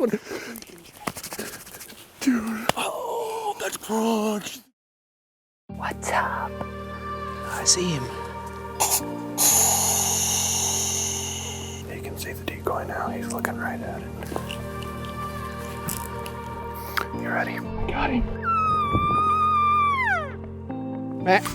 one. Dude, oh, that's crunched. What's up? I see him. You can see the decoy now. He's looking right at it. You ready? Got him. Matt.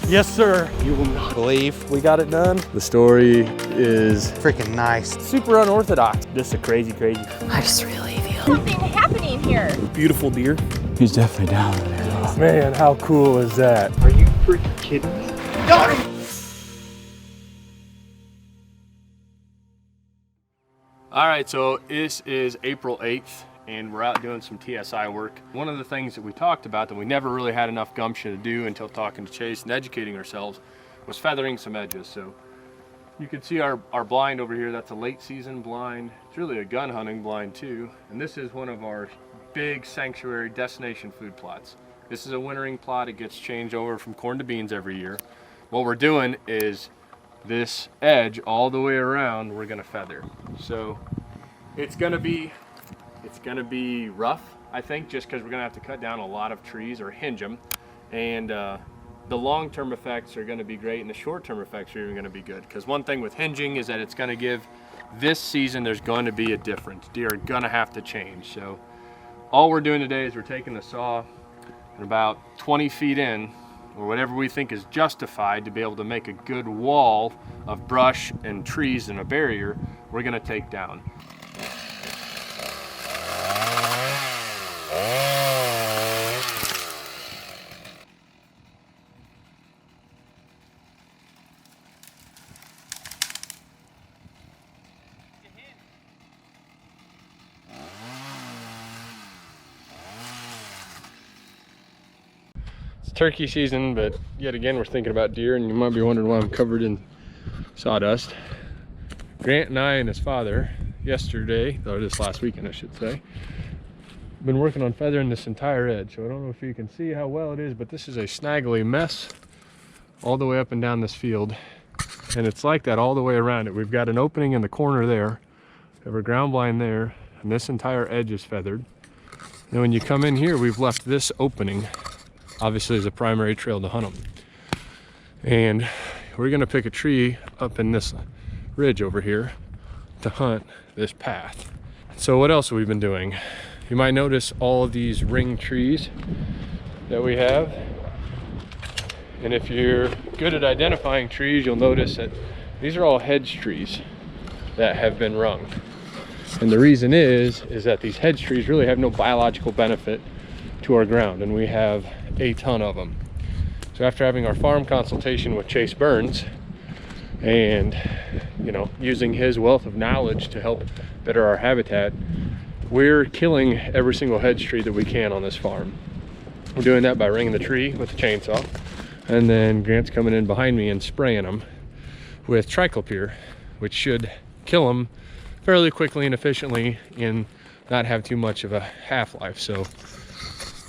Yes, sir. You will not believe we got it done. The story is Freaking nice. super unorthodox. This is crazy. I just really feel something happening here. Beautiful deer. He's definitely down there. Man, how cool is that? Are you freaking kidding me? Got him! All right, so this is April 8th and we're out doing some TSI work. One of the things that we talked about that we never really had enough gumption to do until talking to Chase and educating ourselves was feathering some edges. So you can see our blind over here, that's a late season blind. It's really a gun hunting blind too. And this is one of our big sanctuary destination food plots. This is a wintering plot. It gets changed over from corn to beans every year. What we're doing is this edge all the way around we're gonna feather. So it's gonna be rough, I think, just because we're gonna have to cut down a lot of trees or hinge them, and the long-term effects are gonna be great and the short-term effects are even gonna be good, because one thing with hinging is that it's gonna give this season there's going to be a difference. Deer are gonna have to change. So all we're doing today is we're taking the saw and about 20 feet in, or whatever we think is justified to be able to make a good wall of brush and trees and a barrier, we're gonna take down. Turkey season, but yet again we're thinking about deer, and you might be wondering why I'm covered in sawdust. Grant and I and his father yesterday, or this last weekend I should say, been working on feathering this entire edge. So I don't know if you can see how well it is, but this is a snaggly mess all the way up and down this field, and it's like that all the way around it. We've got an opening in the corner there, we have a ground blind there, and this entire edge is feathered. And when you come in here, we've left this opening obviously as a primary trail to hunt them. And we're gonna pick a tree up in this ridge over here to hunt this path. So what else have we been doing? You might notice all of these ring trees that we have. And if you're good at identifying trees, you'll notice that these are all hedge trees that have been rung. And the reason is that these hedge trees really have no biological benefit to our ground, and we have a ton of them. So after having our farm consultation with Chase Burns and using his wealth of knowledge to help better our habitat, we're killing every single hedge tree that we can on this farm. We're doing that by ringing the tree with a chainsaw, and then Grant's coming in behind me and spraying them with triclopyr, which should kill them fairly quickly and efficiently and not have too much of a half-life. So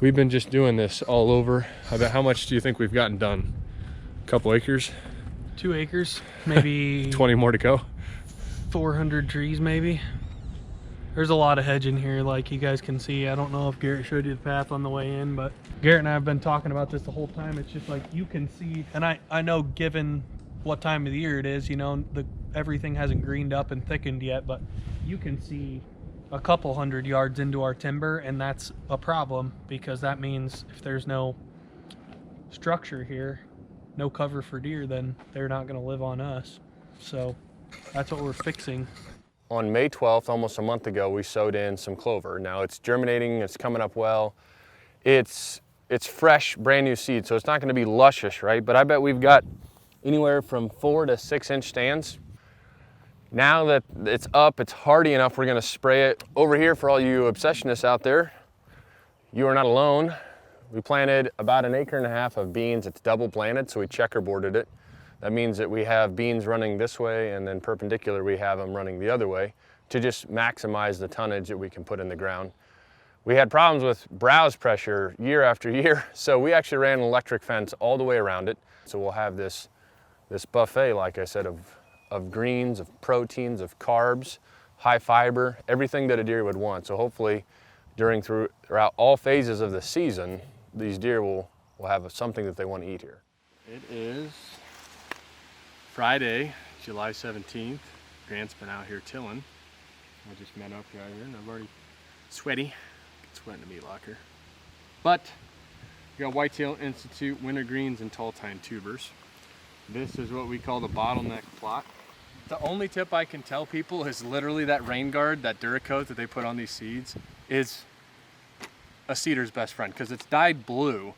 we've been just doing this all over. About how much do you think we've gotten done? A couple acres? 2 acres, maybe 20 more to go. 400 trees maybe. There's a lot of hedge in here, like you guys can see. I don't know if Garrett showed you the path on the way in, but Garrett and I have been talking about this the whole time. It's just like you can see, and I know given what time of the year it is, everything hasn't greened up and thickened yet, but you can see a couple hundred yards into our timber, and that's a problem, because that means if there's no structure here, no cover for deer, then they're not going to live on us. So that's what we're fixing. On May 12th, almost a month ago, we sowed in some clover. Now it's germinating, it's coming up well. It's fresh, brand new seed, so it's not going to be luscious, right? But I bet we've got anywhere from 4 to 6 inch stands. Now that it's up, it's hardy enough, we're gonna spray it. Over here, for all you obsessionists out there, you are not alone. We planted about 1.5 acres of beans. It's double planted, so we checkerboarded it. That means that we have beans running this way, and then perpendicular we have them running the other way to just maximize the tonnage that we can put in the ground. We had problems with browse pressure year after year, so we actually ran an electric fence all the way around it. So we'll have this buffet, like I said, of greens, of proteins, of carbs, high fiber, everything that a deer would want. So hopefully throughout all phases of the season, these deer will have something that they want to eat here. It is Friday, July 17th. Grant's been out here tilling. I just met up here and I'm already sweaty. It's sweating the meat locker. But we got Whitetail Institute wintergreens and tall tine tubers. This is what we call the bottleneck plot. The only tip I can tell people is literally that rain guard, that Duracoat that they put on these seeds is a seeder's best friend because it's dyed blue.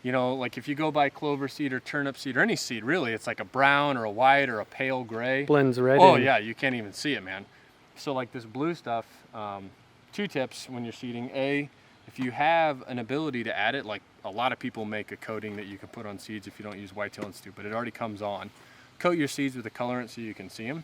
You know, like if you go buy clover seed or turnip seed or any seed, really, it's like a brown or a white or a pale gray. Blends right in. Oh yeah, you can't even see it, man. So like this blue stuff, 2 tips when you're seeding. A, if you have an ability to add it, like a lot of people make a coating that you can put on seeds if you don't use Whitetail Institute, but it already comes on. Coat your seeds with a colorant so you can see them.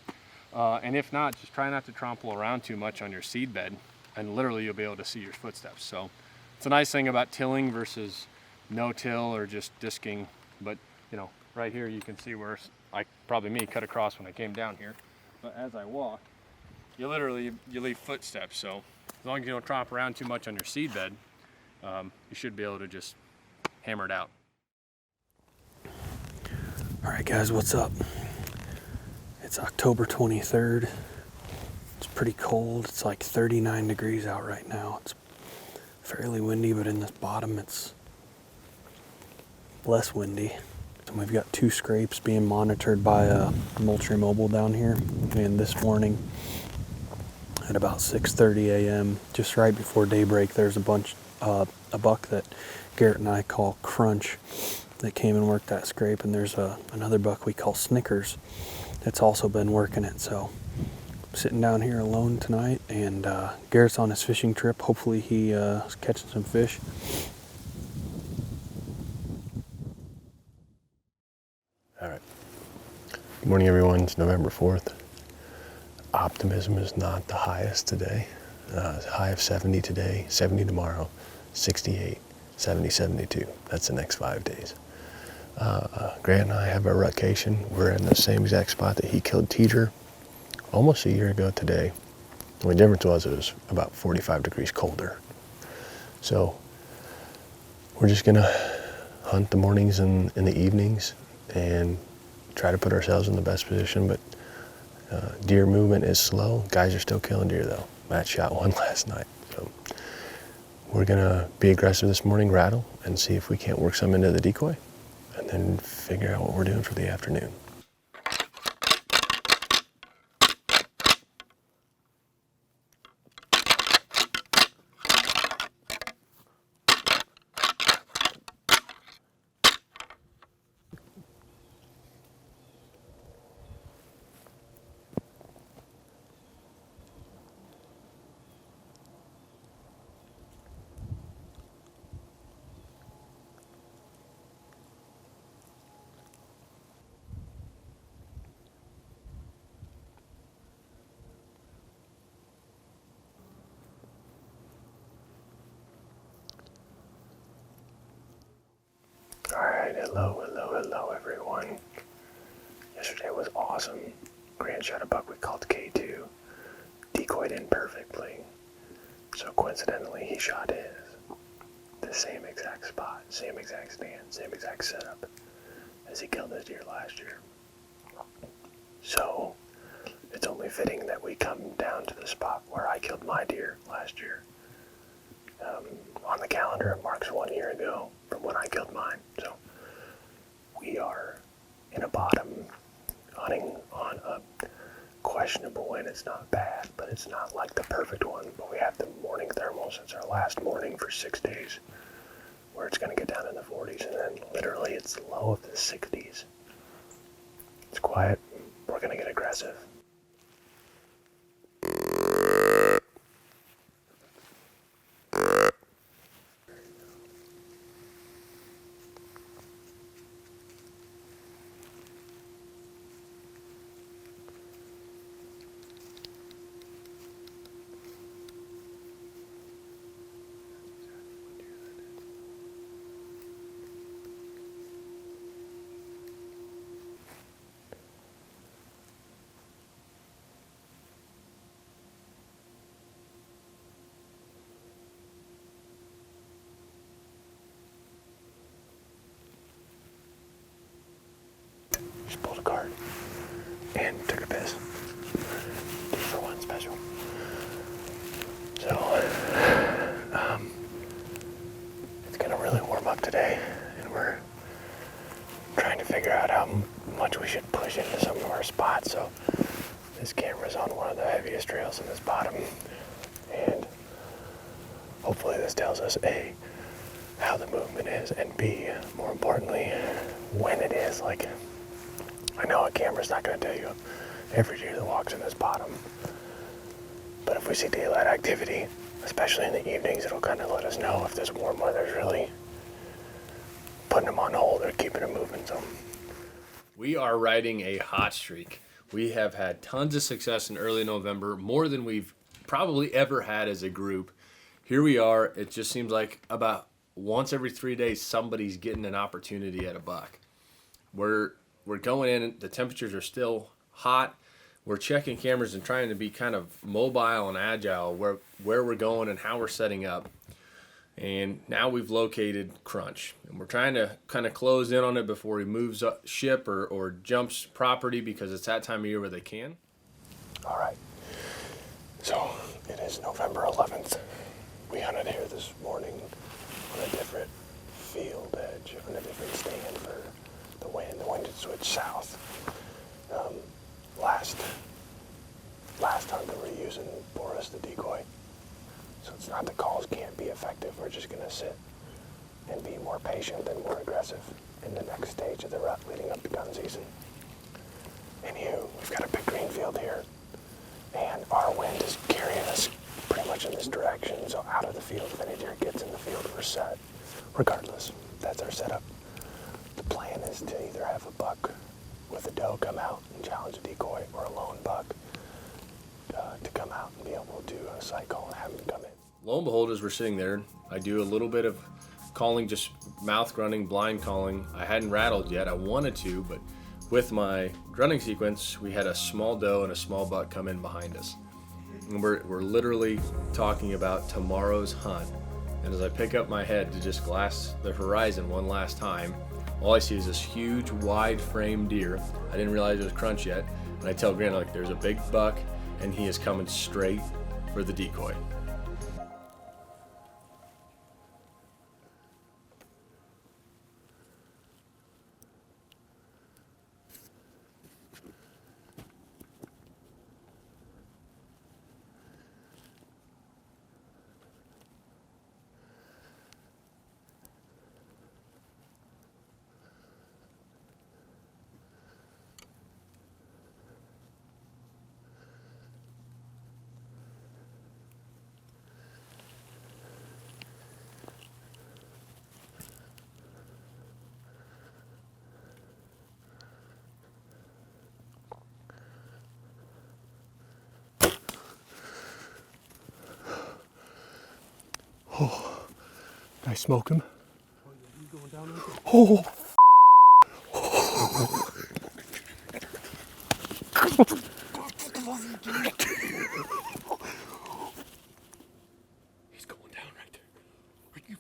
And if not, just try not to trample around too much on your seed bed, and literally you'll be able to see your footsteps. So it's a nice thing about tilling versus no-till or just disking. But you know, right here you can see where probably me cut across when I came down here. But as I walk, you leave footsteps. So as long as you don't tromp around too much on your seed bed, you should be able to just hammer it out. All right, guys, what's up? It's October 23rd. It's pretty cold. It's like 39 degrees out right now. It's fairly windy, but in this bottom it's less windy. And we've got 2 scrapes being monitored by Moultrie Mobile down here. And this morning at about 6:30 a.m., just right before daybreak, there's a buck that Garrett and I call Crunch that came and worked that scrape, and there's another buck we call Snickers that's also been working it. So I'm sitting down here alone tonight, and Garrett's on his fishing trip. Hopefully he is catching some fish. All right. Good morning, everyone. It's November 4th. Optimism is not the highest today. High of 70 today, 70 tomorrow, 68, 70, 72. That's the next 5 days. Grant and I have our rutcation. We're in the same exact spot that he killed Teeter almost a year ago today. The only difference was it was about 45 degrees colder. So we're just gonna hunt the mornings and the evenings and try to put ourselves in the best position, but deer movement is slow. Guys are still killing deer though. Matt shot one last night. So we're gonna be aggressive this morning, rattle, and see if we can't work some into the decoy, and then figure out what we're doing for the afternoon. Alright, hello everyone. Yesterday was awesome. Grant shot a buck we called K2. Decoyed in perfectly. So coincidentally, he shot his. The same exact spot, same exact stand, same exact setup as he killed his deer last year. So it's only fitting that we come down to the spot where I killed my deer last year. On the calendar, it marks 1 year ago from when I killed mine. So we are in a bottom, hunting on a questionable wind. It's not bad, but it's not like the perfect one. But we have the morning thermal since our last morning for 6 days, where it's going to get down in the 40s, and then literally it's low of the 60s. It's quiet. We're going to get aggressive. cart and took a piss. 2 for 1 special. So, it's gonna really warm up today, and we're trying to figure out how much we should push into some of our spots. So, this camera's on one of the heaviest trails in this bottom, and hopefully this tells us A, how the movement is, and B, more importantly, when it is. Like, I know a camera's not gonna tell you every deer that walks in this bottom, but if we see daylight activity, especially in the evenings, it'll kind of let us know if this warm weather's really putting them on hold or keeping them moving. So We are riding a hot streak. We have had tons of success in early November, more than we've probably ever had as a group. Here we are. It just seems like about once every 3 days, somebody's getting an opportunity at a buck. We're going in, the temperatures are still hot. We're checking cameras and trying to be kind of mobile and agile where we're going and how we're setting up. And now we've located Crunch, and we're trying to kind of close in on it before he moves up ship or jumps property, because it's that time of year where they can. all right. So it is November 11th. We hunted here this morning on a different field edge, on a different stand for the wind. The wind had switched south. Last hunt we were using Boris the Decoy. So it's not the calls can't be effective. We're just going to sit and be more patient and more aggressive in the next stage of the rut leading up to gun season. Anywho, we've got a big green field here, and our wind is carrying us pretty much in this direction. So out of the field, if any deer gets in the field, we're set. Regardless, that's our setup. The plan is to either have a buck with a doe come out and challenge a decoy, or a lone buck to come out and be able to cycle and have him come in. Lo and behold, as we're sitting there, I do a little bit of calling, just mouth grunting, blind calling. I hadn't rattled yet. I wanted to, but with my grunting sequence, we had a small doe and a small buck come in behind us. And we're literally talking about tomorrow's hunt. And as I pick up my head to just glass the horizon one last time, all I see is this huge, wide frame deer. I didn't realize it was Crunch yet. And I tell Grant, like, there's a big buck, and he is coming straight for the decoy. Oh, did I smoke him? Oh, He's going down right there. Are you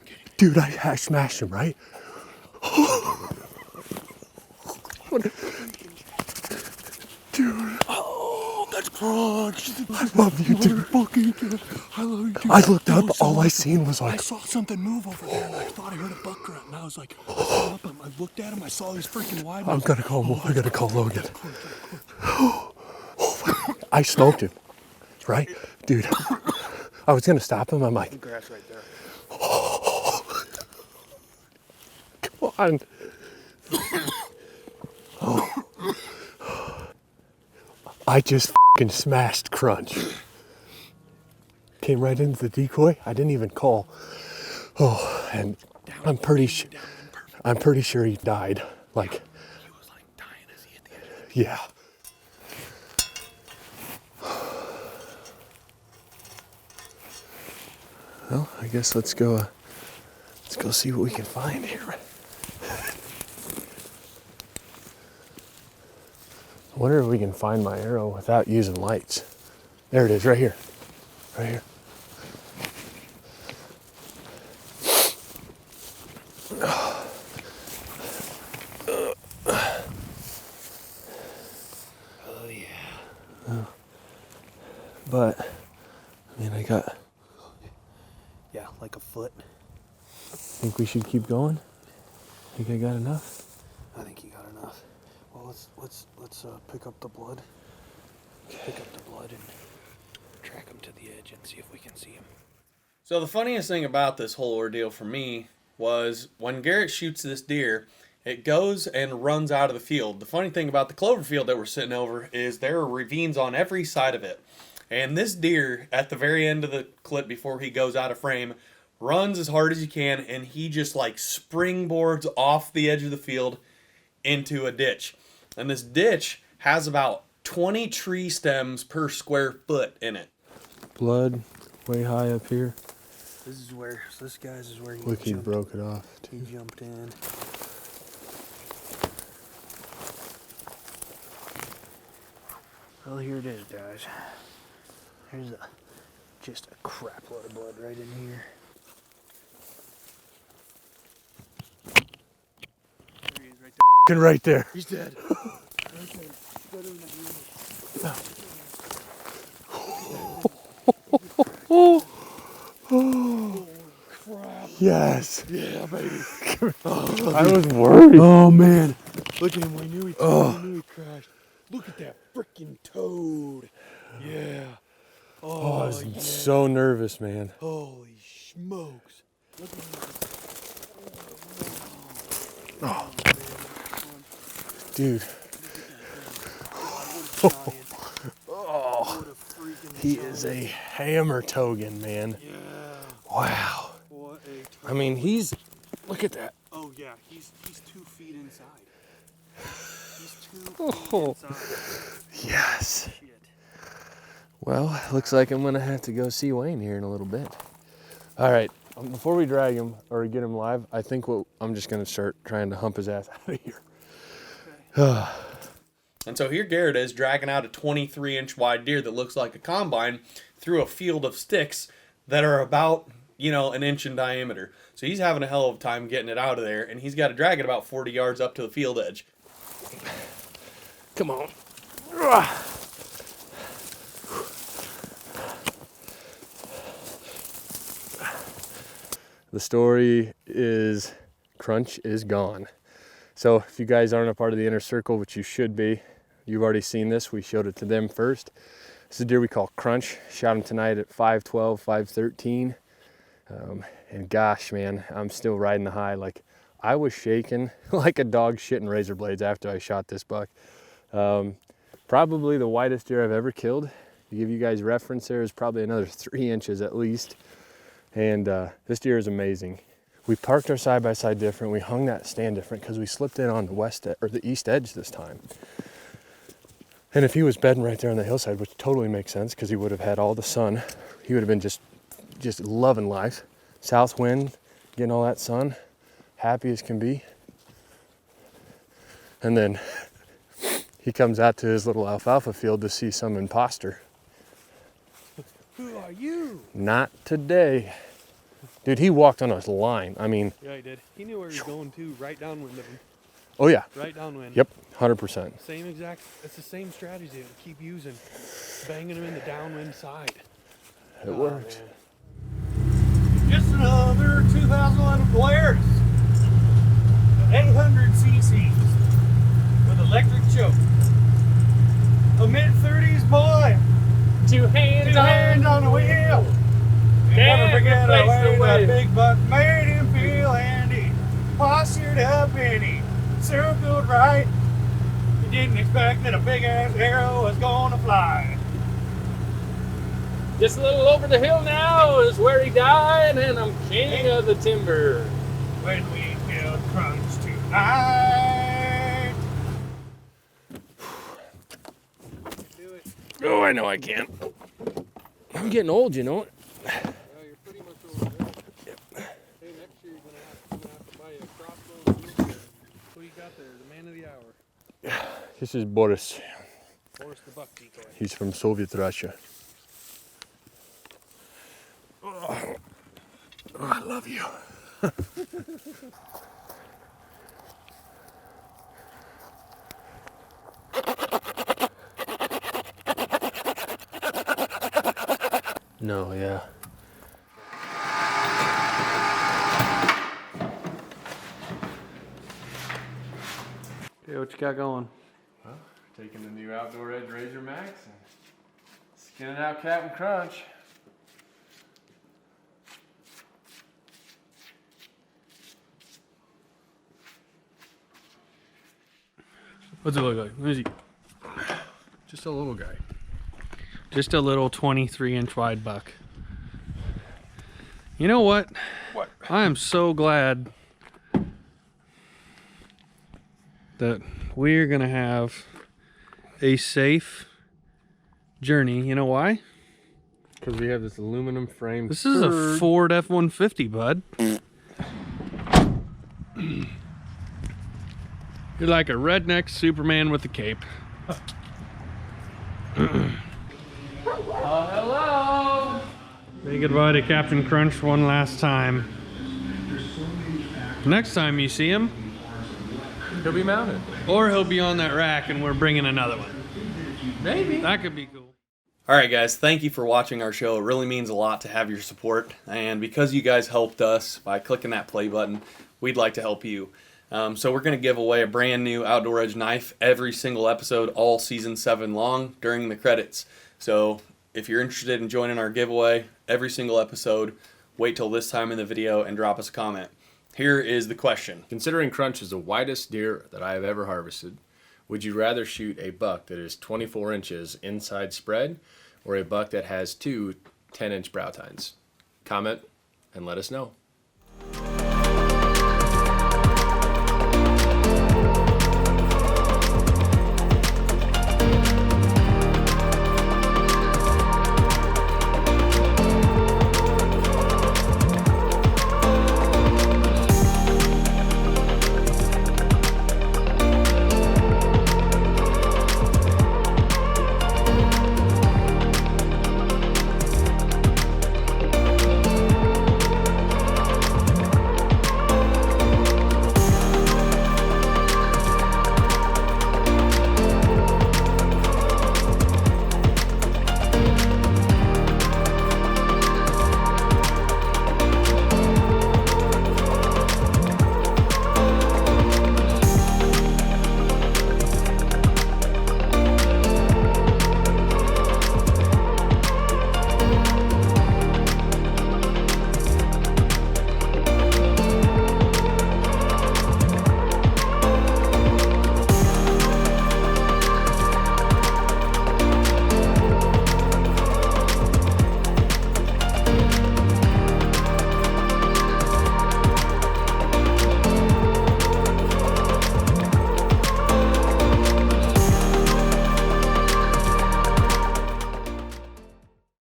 kidding me? Dude, I smashed him, right? Dude. Oh, that's Crunch. I love you, dude. I love you, dude. I looked up, all I seen was I like, saw something move over there, and I thought I heard a buck grunt, and I was like, I saw up, I looked at him, I saw these freaking wide I ones. gotta call Logan. I smoked him, right? Dude, I was gonna stop him, I'm like, Grass right there. come on. I just fucking smashed Crunch. Came right into the decoy. I didn't even call. Oh, and I'm pretty sure he died. Like, He was like dying as he hit the edge. yeah. Well, I guess let's go see what we can find here. I wonder if we can find my arrow without using lights. There it is, right here. Right here. Got. Yeah, like a foot. Think we should keep going? Think I got enough? I think you got enough. Well, let's pick up the blood. Pick up the blood and track him to the edge and see if we can see him. So the funniest thing about this whole ordeal for me was when Garrett shoots this deer, it goes and runs out of the field. The funny thing about the clover field that we're sitting over is there are ravines on every side of it. And this deer, at the very end of the clip before he goes out of frame, runs as hard as he can, and he just like springboards off the edge of the field into a ditch. And this ditch has about 20 tree stems per square foot in it. Blood way high up here. This is where, so this guy's is where he Look, he jumped. broke it off He too. jumped in. Well, here it is, guys. Here's just a crap load of blood right in here. There he is, right there. Right there. He's dead. Right there. Better than Oh, crap. Yes. Yeah, baby. I was worried. Oh man. Look at him. We knew he crashed. Look at that freaking toad. Yeah. Oh, I was so nervous, man. Holy smokes. Look at him. Dude. He is a hammer togan, man. Yeah. Wow. What a I mean, he's. Look at that. Oh yeah, he's 2 feet inside. He's 2 Oh. feet inside. Yes. Shit. Well, looks like I'm gonna have to go see Wayne here in a little bit. All right. Before we drag him or get him live, I think I'm just gonna start trying to hump his ass out of here. And so here Garrett is dragging out a 23-inch wide deer that looks like a combine through a field of sticks that are about, an inch in diameter. So he's having a hell of a time getting it out of there, and he's got to drag it about 40 yards up to the field edge. Come on. The story is Crunch is gone. So if you guys aren't a part of the inner circle, which you should be, you've already seen this. We showed it to them first. This is a deer we call Crunch. Shot him tonight at 512, 513. And gosh, man, I'm still riding the high. Like, I was shaking like a dog shitting razor blades after I shot this buck. Probably the widest deer I've ever killed. To give you guys reference, there is probably another 3 inches at least. And this deer is amazing. We parked our side-by-side different. We hung that stand different because we slipped in on the east edge this time. And if he was bedding right there on the hillside, which totally makes sense because he would have had all the sun, he would have been just loving life. South wind, getting all that sun, happy as can be. And then he comes out to his little alfalfa field to see some imposter. Who are you? Not today. Dude, he walked on a line. I mean, Yeah, he did. He knew where he was going to, right downwind of him. oh yeah. Right downwind. Yep, 100%. Same exact, it's the same strategy that we keep using. Banging him in the downwind side. It works. Just another 2011 Polaris. 800 cc's with electric choke. A mid-30s boy. Two hands on the wheel. Can't Never forget the replace way the way. that big buck made him feel handy. Postured up and he circled right. He didn't expect that a big ass arrow was gonna fly. Just a little over the hill now is where he died, and I'm king of the timber. When we killed Crunch tonight. Oh, I know I can. I'm getting old, you know it. Well, you're pretty much over there. Hey, next year you're gonna have to buy a crossbow. Who you got there? The man of the hour. This is Boris. Boris the buck decoy. He's from Soviet Russia. Oh, I love you. No, yeah. Okay, what you got going? Well, taking the new Outdoor Edge Razor Max and skinning out Captain Crunch. What's it look like? Let me see. Just a little guy. Just a little 23-inch wide buck. You know what? What? I am so glad that we're gonna have a safe journey. You know why? Because we have this aluminum frame. This is a Ford F-150, bud. You're like a redneck Superman with a cape. Hello! Say goodbye to Captain Crunch one last time. Next time you see him, He'll be mounted. or he'll be on that rack and we're bringing another one. Maybe. That could be cool. All right, guys, thank you for watching our show. It really means a lot to have your support. And because you guys helped us by clicking that play button, we'd like to help you. So we're going to give away a brand new Outdoor Edge knife every single episode, all season 7 long, during the credits. So if you're interested in joining our giveaway every single episode, wait till this time in the video and drop us a comment. Here is the question. Considering Crunch is the widest deer that I have ever harvested, would you rather shoot a buck that is 24 inches inside spread or a buck that has two 10-inch brow tines? Comment and let us know.